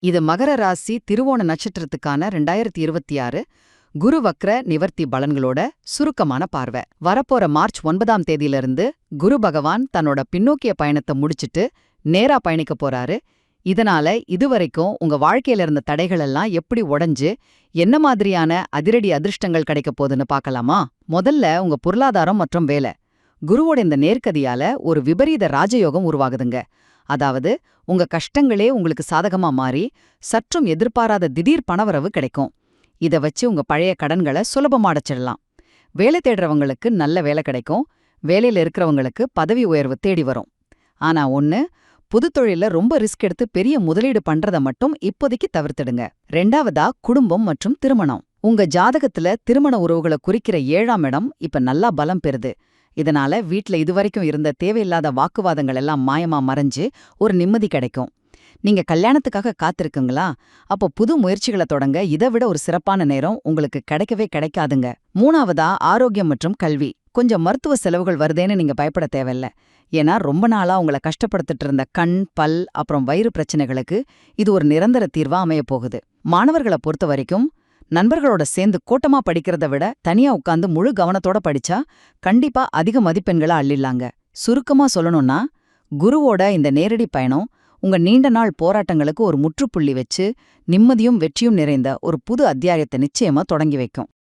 இது மகர ராசி திருவோண நட்சத்திரத்துக்கான 2026 குரு வக்ர நிவர்த்தி பலன்களோட சுருக்கமான பார்வை. வரப்போற மார்ச் 9ஆம் தேதியிலிருந்து குரு பகவான் தன்னோட பின்னோக்கிய பயணத்தை முடிச்சிட்டு நேரா பயணிக்க போறாரு. இதனால இதுவரைக்கும் உங்க வாழ்க்கையில இருந்த தடைகள் எல்லாம் எப்படி உடைஞ்சு என்ன மாதிரியான அதிரடி அதிர்ஷ்டங்கள் கிடைக்க போகுதுன்னு பார்க்கலாமா? முதல்ல உங்க பொருளாதாரம் மற்றும் வேலை. குருவோட இந்த நேர்கதியால ஒரு விபரீத ராஜயோகம் உருவாகுதுங்க. அதாவது உங்க கஷ்டங்களே உங்களுக்கு சாதகமா மாறி சற்றும் எதிர்பாராத திடீர் பணவரவு கிடைக்கும். இத வச்சு உங்க பழைய கடன்களை சுலபமா அடைச்சிடலாம். வேலை தேடுறவங்களுக்கு நல்ல வேலை கிடைக்கும். வேலையில இருக்கிறவங்களுக்கு பதவி உயர்வு தேடி வரும். ஆனா புது தொழில ரொம்ப ரிஸ்க் எடுத்து பெரிய முதலீடு பண்றத மட்டும் இப்போதைக்கு தவிர்த்திடுங்க. ரெண்டாவதா குடும்பம் மற்றும் திருமணம். உங்க ஜாதகத்துல திருமண உறவுகளை குறிக்கிற 7ஆம் இடம் இப்ப நல்லா பலம் பெறுது. இதனால வீட்ல இதுவரைக்கும் இருந்த தேவையில்லாத வாக்குவாதங்கள் எல்லாம் மாயமா மறைஞ்சு ஒரு நிம்மதி கிடைக்கும். நீங்க கல்யாணத்துக்காக காத்திருக்குங்களா? அப்போ புது முயற்சிகளை தொடங்க இதை விட ஒரு சிறப்பான நேரம் உங்களுக்கு கிடைக்கவே கிடைக்காதுங்க. மூணாவதா ஆரோக்கியம் மற்றும் கல்வி. கொஞ்சம் மருத்துவ செலவுகள் வருதேன்னு நீங்க பயப்பட தேவையில்ல. ஏன்னா ரொம்ப நாளா உங்களை கஷ்டப்படுத்திட்டு இருந்த கண், பல் அப்புறம் வயிறு பிரச்சனைகளுக்கு இது ஒரு நிரந்தர தீர்வா அமையப் போகுது. மாணவர்களை பொறுத்த வரைக்கும் நண்பர்களோட சேர்ந்து கூட்டமா படிக்கிறத விட தனியா உட்கார்ந்து முழு கவனத்தோட படிச்சா கண்டிப்பா அதிக மதிப்பெண்களை அள்ளிடலாங்க. சுருக்கமா சொல்லணும்னா குருவோட இந்த நேரடி பயணம் உங்க நீண்ட நாள் போராட்டங்களுக்கு ஒரு முற்றுப்புள்ளி வச்சு நிம்மதியும் வெற்றியும் நிறைந்த ஒரு புது அத்தியாயத்தை நிச்சயமா தொடங்கி வைக்கும்.